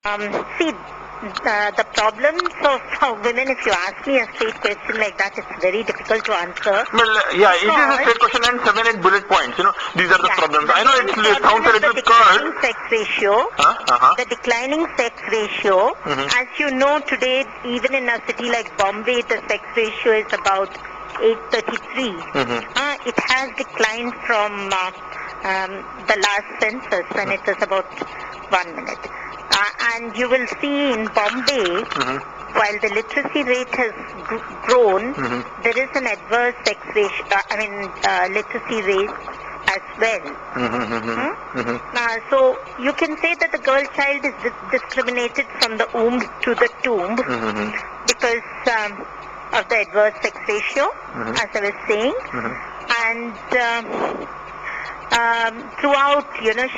See, the problems of women, if you ask me a straight question like that, it's very difficult to answer. Well, yeah, it is a straight question and 7-8 bullet points. These are the problems. I know it sounds a little curt. The declining sex ratio. The declining sex ratio. As you know, today, even in a city like Bombay, the sex ratio is about 833. It has declined from the last census when it was about 1 minute. And you will see in Bombay, while the literacy rate has grown, there is an adverse sex ratio, literacy rate as well. So you can say that the girl child is discriminated from the womb to the tomb because of the adverse sex ratio, as I was saying. And throughout,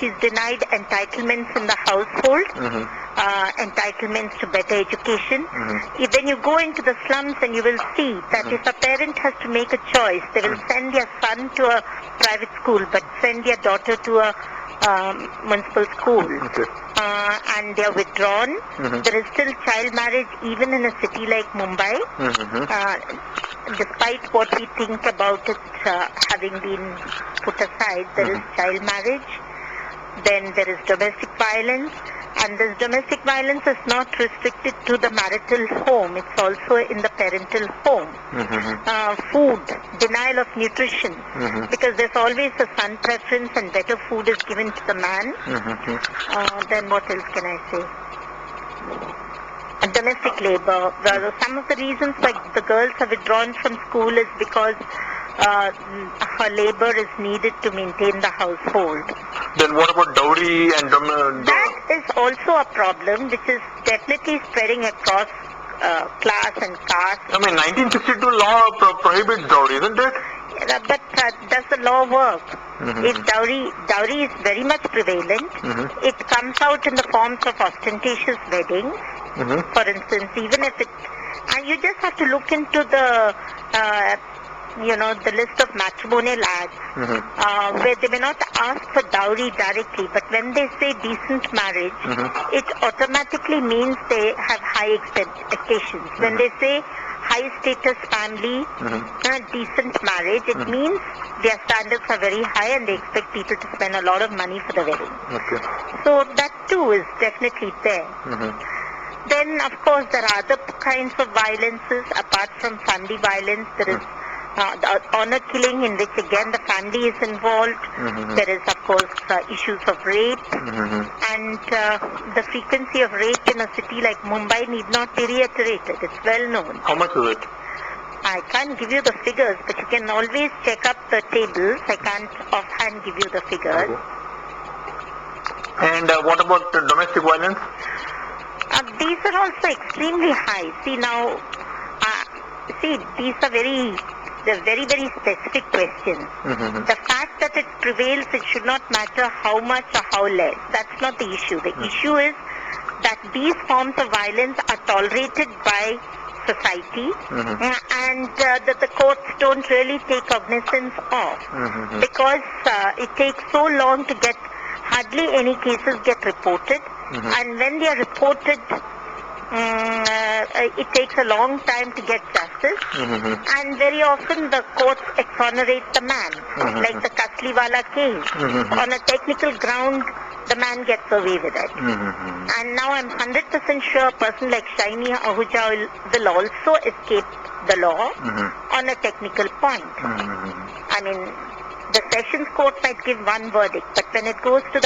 she's denied entitlements in the household, entitlements to better education. When you go into the slums, and you will see that if a parent has to make a choice, they will send their son to a private school, but send their daughter to a municipal school. And they are withdrawn. There is still child marriage even in a city like Mumbai. Despite what we think about it having been put aside, there is child marriage. Then there is domestic violence. And this domestic violence is not restricted to the marital home. It's also in the parental home. Food, denial of nutrition. Because there's always a son preference and better food is given to the man. Then what else can I say? Domestic labor. Some of the reasons why the girls are withdrawn from school is because her labor is needed to maintain the household. Then what about dowry and that is also a problem which is definitely spreading across class and caste. 1962 law prohibits dowry, isn't it? But does the law work? If dowry is very much prevalent, it comes out in the forms of ostentatious weddings. For instance, even if and you just have to look into the the list of matrimonial ads, where they may not ask for dowry directly, but when they say decent marriage, it automatically means they have high expectations. When they say high status family, decent marriage, it means their standards are very high and they expect people to spend a lot of money for the wedding. So that too is definitely there. Then, of course, there are other kinds of violences apart from family violence. There is the honor killing, in which again the family is involved. There is, of course, issues of rape, and the frequency of rape in a city like Mumbai need not be reiterated. It's well known. How much is it? I can't give you the figures, but you can always check up the tables. I can't offhand give you the figures. And what about domestic violence? These are also extremely high. See now, these are very specific questions. The fact that it prevails, it should not matter how much or how less. That's not the issue. The issue is that these forms of violence are tolerated by society, and that the courts don't really take cognizance of, because it takes so long to get, hardly any cases get reported, and when they are reported, it takes a long time to get justice, and very often the courts exonerate the man, like the Kasliwala case. On a technical ground, the man gets away with it. And now I'm 100% sure a person like Shaini Ahuja will also escape the law on a technical point. The Sessions Court might give one verdict, but when it goes to the